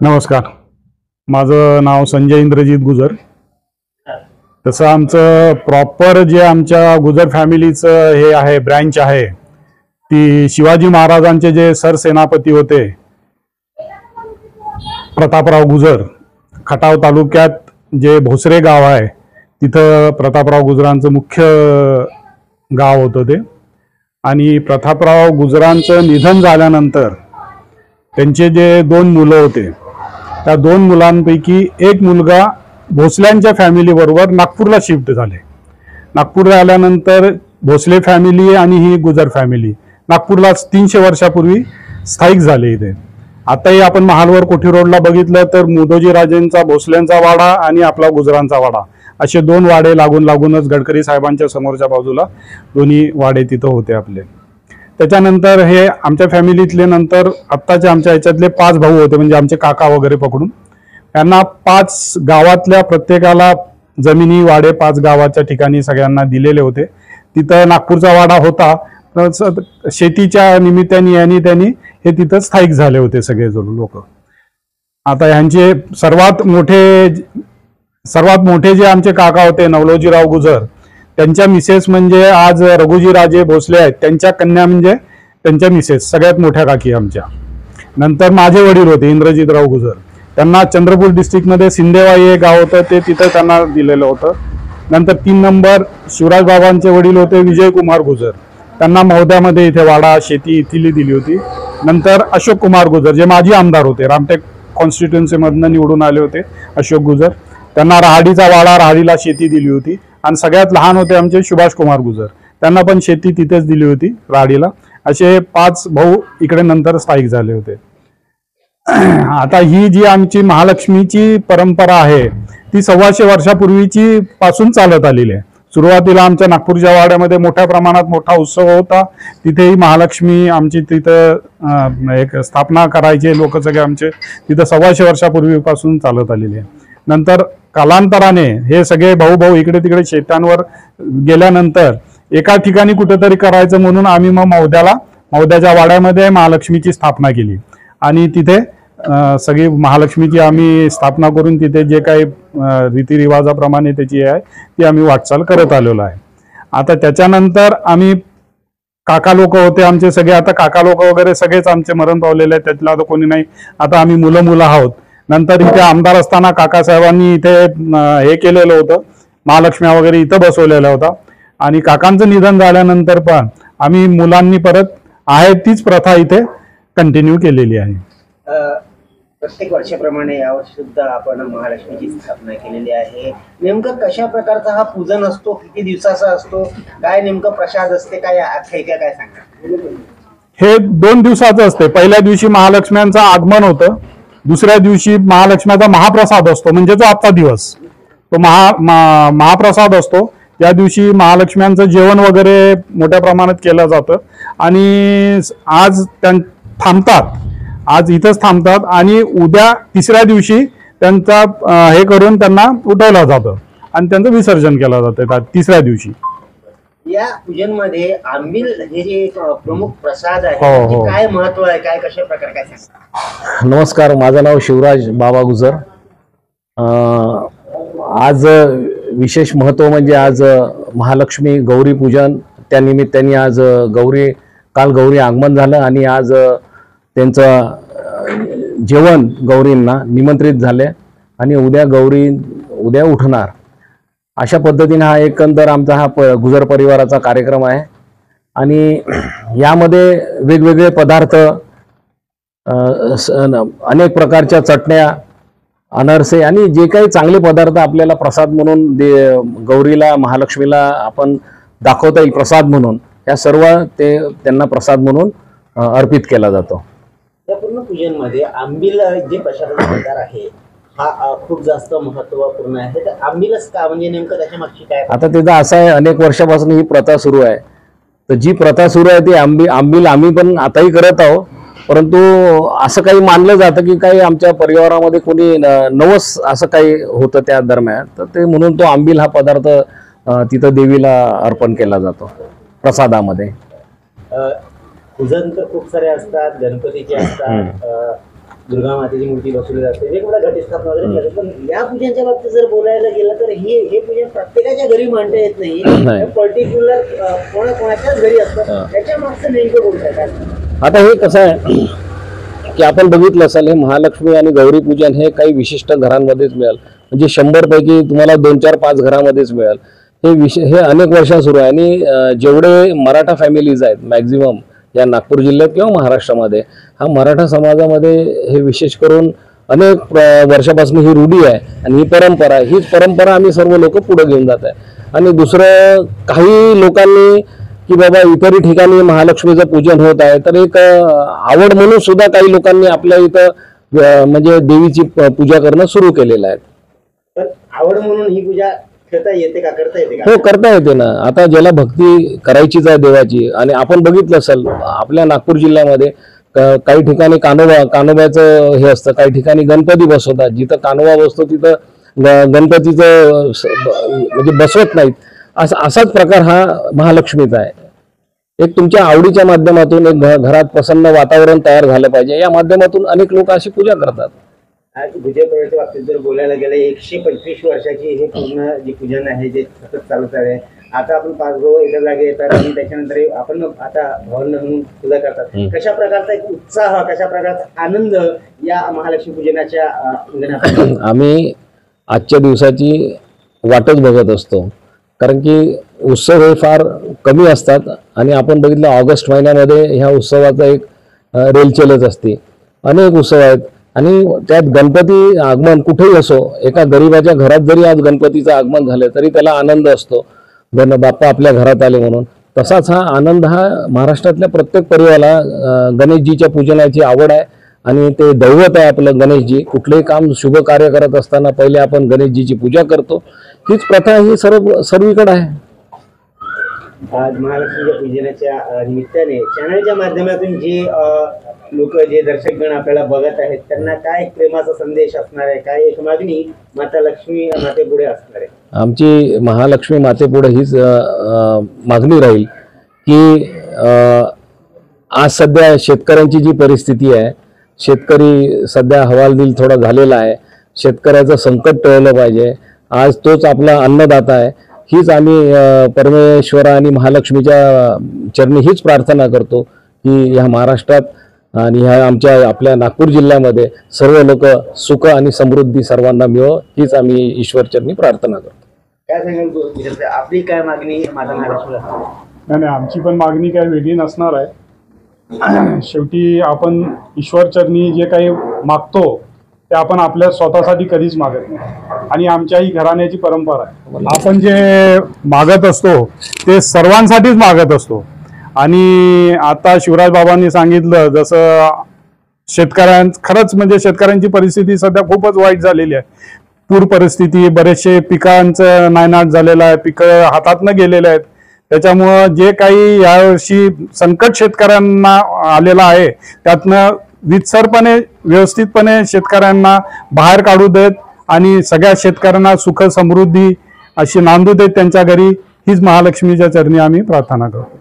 नमस्कार. माझं नाव संजय इंद्रजीत गुजर. तसं आमचं प्रॉपर जे आमच्या गुजर फॅमिलीचं हे आहे ब्रँच आहे ती शिवाजी महाराजांचे जे सरसेनापती होते प्रतापराव गुजर, खटाव तालुक्यात जे भोसरे गाव आहे तिथं प्रतापराव गुजरांचं मुख्य गाव होतं ते. आणि प्रतापराव गुजरांचं निधन झाल्यानंतर त्यांचे जे 2 मुलं होते त्या 2 मुलांपैकी एक मुलगा भोसल्यांच्या फॅमिली बरोबर नागपूरला शिफ्ट झाले. नागपूरला आल्यानंतर भोसले फॅमिली आणि ही गुजर फॅमिली नागपूरला 300 वर्षापूर्वी स्थायिक झाले. इथे आताही आपण महालवर कोठी रोडला बघितलं तर मुदोजी राजेंचा भोसल्यांचा वाडा आणि आपला गुजरांचा वाडा असे 2 वाडे लागूनच गडकरी साहेबांच्या समोरच्या बाजूला दोन्ही वाडे तिथं होते आपले. त्याच्यानंतर हे आमच्या फॅमिलीतले नंतर आत्ताच्या आमच्या ह्याच्यातले 5 भाऊ होते, म्हणजे आमचे काका वगैरे पकडून त्यांना 5 गावातल्या प्रत्येकाला जमिनी वाडे 5 गावाच्या ठिकाणी सगळ्यांना दिलेले होते. तिथं नागपूरचा वाडा होता. शेतीच्या निमित्ताने यांनी त्यांनी हे तिथं स्थायिक झाले होते सगळे लोक. आता ह्यांचे सर्वात मोठे जे आमचे काका होते नवलोजीराव गुजर, त्यांच्या मिसेस म्हणजे आज रघुजी राजे भोसले आहेत त्यांच्या कन्या म्हणजे त्यांच्या मिसेस सगळ्यात मोठ्या काकी आमच्या. नंतर माझे वडील होते इंद्रजीतराव गुजर, त्यांना चंद्रपूर डिस्ट्रिक्टमध्ये सिंदेवाई हे गाव होतं ते तिथं त्यांना दिलेलं होतं. नंतर 3 नंबर शिवराज बाबांचे वडील होते विजयकुमार गुजर, त्यांना मौद्यामध्ये इथे वाडा शेती इथली दिली होती. नंतर अशोक कुमार गुजर जे माजी आमदार होते, रामटेक कॉन्स्टिट्युन्सीमधनं निवडून आले होते अशोक गुजर, त्यांना रहाडीचा वाडा रहाडीला शेती दिली होती. आणि सगळ्यात लहान होते आमचे सुभाष कुमार गुजर, त्यांना पण शेती तिथेच दिली होती रहाडीला. असे 5 भाऊ इकडे नंतर स्थायिक झाले होते. आता ही जी आमची महालक्ष्मीची परंपरा आहे ती 125 वर्षापूर्वीची पासून चालत आलेली आहे. सुरुवातीला आमच्या नागपूरच्या वाड्यामध्ये मोठ्या प्रमाणात मोठा उत्सव होता. तिथेही महालक्ष्मी आमची तिथं एक स्थापना करायचे लोक सगळे आमचे तिथं 125 वर्षापूर्वीपासून चालत आलेली आहे. नंतर कालांतराने हे सगळे भाऊ इकडे तिकडे शेतांवर गेल्यानंतर एका ठिकाणी कुठेतरी करायचं म्हणून आम्ही मग मौद्याच्या वाड्यामध्ये महालक्ष्मीची स्थापना केली. आणि तिथे सगळी महालक्ष्मीची आम्ही स्थापना करून तिथे जे काही रीतिरिवाजाप्रमाणे त्याची आहे ती आम्ही वाटचाल करत आलेलो आहे. आता त्याच्यानंतर आम्ही काका लोक होते आमचे सगळे, आता काका लोक वगैरे सगळेच आमचे मरण पावलेले आहेत, त्यातला आता कोणी नाही. आता आम्ही मुलं आहोत. नंतर इथे आमदार असताना काकासाहेबांनी इथे हे केलेलं होतं, महालक्ष्म्या वगैरे इथं बसवलेला होता. आणि काकांचं निधन झाल्यानंतर पण आम्ही मुलांनी परत आहे तीच प्रथा इथे कंटिन्यू केलेली आहे. प्रत्येक वर्षाप्रमाणे यावर्षी सुद्धा आपण महालक्ष्मीची स्थापना केलेली आहे. नेमकं कशा प्रकारचा हा पूजन असतो, किती दिवसाचा असतो, काय नेमकं प्रसाद असते, काय आख्यायिका काय सांगा? हे 2 दिवसाचं असते. पहिल्या दिवशी महालक्ष्म्यांचं आगमन होतं, दुसऱ्या दिवशी महालक्ष्म्याचा महाप्रसाद असतो, म्हणजे जो आजचा दिवस तो महाप्रसाद असतो. या दिवशी महालक्ष्म्यांचं जेवण वगैरे मोठ्या प्रमाणात केलं जातं. आणि आज थांबतात, आज इथंच थांबतात आणि उद्या 3ऱ्या दिवशी त्यांचा हे करून त्यांना उठवलं जातं आणि त्यांचं विसर्जन केलं जातं 3ऱ्या दिवशी. या पूजनमध्ये आंबील हे जे एक प्रमुख प्रसाद आहे, काय महत्व आहे, काय कशा प्रकारे काय सांगता? नमस्कार, माझं नाव शिवराज बाबा गुजर. आज विशेष महत्व म्हणजे आज महालक्ष्मी गौरी पूजन, त्यानिमित्ताने आज काल गौरी आगमन झालं आणि आज त्यांचं जेवण गौरींना निमंत्रित झाले आणि उद्या उठणार. अशा पद्धतीने हा एकंदर आमचा हा गुजर परिवाराचा कार्यक्रम आहे. आणि यामध्ये वेगवेगळे पदार्थ, अनेक प्रकारच्या चटण्या, अनारसे आणि जे काही चांगले पदार्थ आपल्याला प्रसाद म्हणून गौरीला महालक्ष्मीला आपण दाखवता येईल प्रसाद म्हणून, या सर्व त्यांना प्रसाद म्हणून अर्पित केला जातो. या पूर्ण पूजनमध्ये आंबील जे प्रसादाचा प्रकार आहे हा खूप जास्त महत्वपूर्ण आहे. तर आंबीलच का, म्हणजे नेमकं त्याच्या मागची काय? आता त्याचं असं आहे, अनेक वर्षापासून ही प्रथा सुरू आहे. तर जी प्रथा सुरू आहे ती आंबील आम्ही पण आताही करत आहोत. परंतु असं काही मानलं जातं की काही आमच्या परिवारामध्ये कोणी नवस असं काही होतं त्या दरम्यान, तर ते म्हणून तो आंबील हा पदार्थ तिथं देवीला अर्पण केला जातो प्रसादामध्ये. पूजन तर खूप सारे असतात, गणपतीचे असतात, दुर्गा मातेची मूर्ती बसवली जाते, वेगवेगळ्या घटस्थापना वगैरे केल्या जातात. पण या पूजांच्या बाबतीत जर बोलायला गेलं तर हे पूजन प्रत्येकाच्या घरी मांडता येत नाही, पर्टिक्युलर कोणाच्याच घरी असतं. त्याच्या मागचं नेमकं कोणतं काय? आता हे कसं आहे की आपण बघितलं असाल, हे महालक्ष्मी आणि गौरी पूजन हे काही विशिष्ट घरांमध्येच मिळेल, म्हणजे 100 पैकी तुम्हाला 2, 4, 5 घरामध्येच मिळेल. हे अनेक वर्षा सुरू आहे. आणि जेवढे मराठा फॅमिलीज आहेत मॅक्झिमम या नागपूर जिल्ह्यात किंवा महाराष्ट्रामध्ये, हा मराठा समाजामध्ये हे विशेष करून अनेक वर्षापासून ही रूढी आहे आणि ही परंपरा आहे. हीच परंपरा आम्ही सर्व लोक पुढे घेऊन जात आहे. आणि दुसरं, काही लोकांनी की बाबा इतरही ठिकाणी महालक्ष्मीचं पूजन होत आहे, तर एक आवड म्हणून सुद्धा काही लोकांनी आपल्या इथं म्हणजे देवीची पूजा करणं सुरू केलेलं आहे. तर आवड म्हणून ही पूजा करता येते का, करता येते का? हो, करता येते ना. आता ज्याला भक्ती करायचीच आहे देवाची, आणि आपण बघितलं असेल आपल्या नागपूर जिल्ह्यामध्ये काही ठिकाणी कानोबाचं हे असतं, काही ठिकाणी गणपती बसवतात. जिथं कानोबा बसतो तिथं गणपतीचं म्हणजे बसवत नाहीत. असाच प्रकार हा महालक्ष्मीचा आहे. एक तुमच्या आवडीच्या माध्यमातून एक घरात प्रसन्न वातावरण तयार झालं पाहिजे, या माध्यमातून अनेक लोक अशी पूजा करतात. आज पूजेच्या बाबतीत जर बोलायला गेलं, 125 वर्षाची हे पूर्ण जे पूजन आहे जे सतत चालूच आहे. आता आपण 5 भाऊ एका जागे येतात आणि त्याच्यानंतर आपण आता भवन म्हणून पूजा करतात. कशा प्रकारचा एक उत्साह, कशा प्रकारचा आनंद या महालक्ष्मी पूजनाच्या आम्ही आजच्या दिवसाची वाटच बघत असतो, कारण की उत्सव हे फार कमी असतात. आणि आपण बघितलं ऑगस्ट महिन्यामध्ये ह्या उत्सवाचा एक रेलचेलच असते. अनेक उत्सव आहेत आणि त्यात गणपती आगमन कुठेही असो, एका गरिबाच्या घरात जरी आज गणपतीचं आगमन झालं तरी त्याला आनंद असतो, बाप्पा आपल्या घरात आले म्हणून. तसाच हा आनंद हा महाराष्ट्रातल्या प्रत्येक परिवाराला गणेशजीच्या पूजनाची आवड आहे आणि ते दैवत आहे आपलं गणेशजी. कुठलेही काम शुभ कार्य करत असताना पहिले आपण गणेशजीची पूजा करतो. हीच प्रथा ही सर्वीकडे आहे. आज महालक्ष्मीच्या पूजनाच्या निमित्ताने चॅनलच्या माध्यमातून जे लोक, जे दर्शकगण आपल्याला बघत आहेत, त्यांना काय प्रेमाचा संदेश असणार आहे, काय एक मागणी माता लक्ष्मी मातेपुढे असणार आहे? आमची महालक्ष्मी मातेपुढे हीच मागणी राहील की आज सध्या शेतकऱ्यांची जी परिस्थिती आहे, शेतकरी सध्या हवालदिल थोडा झालेला आहे. शेतकऱ्याचं संकट टळलं पाहिजे. आज तोच आपला अन्नदाता आहे. हीच आम्ही परमेश्वरा आणि महालक्ष्मीच्या चरणी हीच प्रार्थना करतो की ह्या महाराष्ट्रात आणि ह्या आपल्या नागपूर जिल्ह्यामध्ये सर्व लोक सुख आणि समृद्धी सर्वांना मिळो, हीच आम्ही ईश्वरचरणी प्रार्थना करतो. काय सांगाल, आपली काय मागणी माता महालक्ष्मीला? नाही, आणि पण मागणी काय वेगळी नसणार आहे. शेवटी आपण ईश्वरचरणी जे काही मागतो ते आपण आपल्या स्वतःसाठी कधीच मागत नाही, आणि आमच्याही घराण्याची परंपरा आहे. आपण जे मागत असतो ते सर्वांसाठीच मागत असतो. आणि आता शिवराज बाबांनी सांगितलं जसं खरंच म्हणजे शेतकऱ्यांची परिस्थिती सध्या खूपच वाईट झालेली आहे. पूर परिस्थिती, बरेचसे पिकांचं नायनाट झालेलं आहे, पिकं हातातनं गेलेले आहेत. त्याच्यामुळं जे काही यावर्षी संकट शेतकऱ्यांना आलेलं आहे त्यातनं वित्सरपणे, व्यवस्थितपणे शेतकऱ्यांना बाहेर काढू देत आणि सगळ्या शेतकऱ्यांना सुख समृद्धी अशी नांदू देत त्यांच्या घरी, हीच महालक्ष्मीच्या चरणी आम्ही प्रार्थना करतो.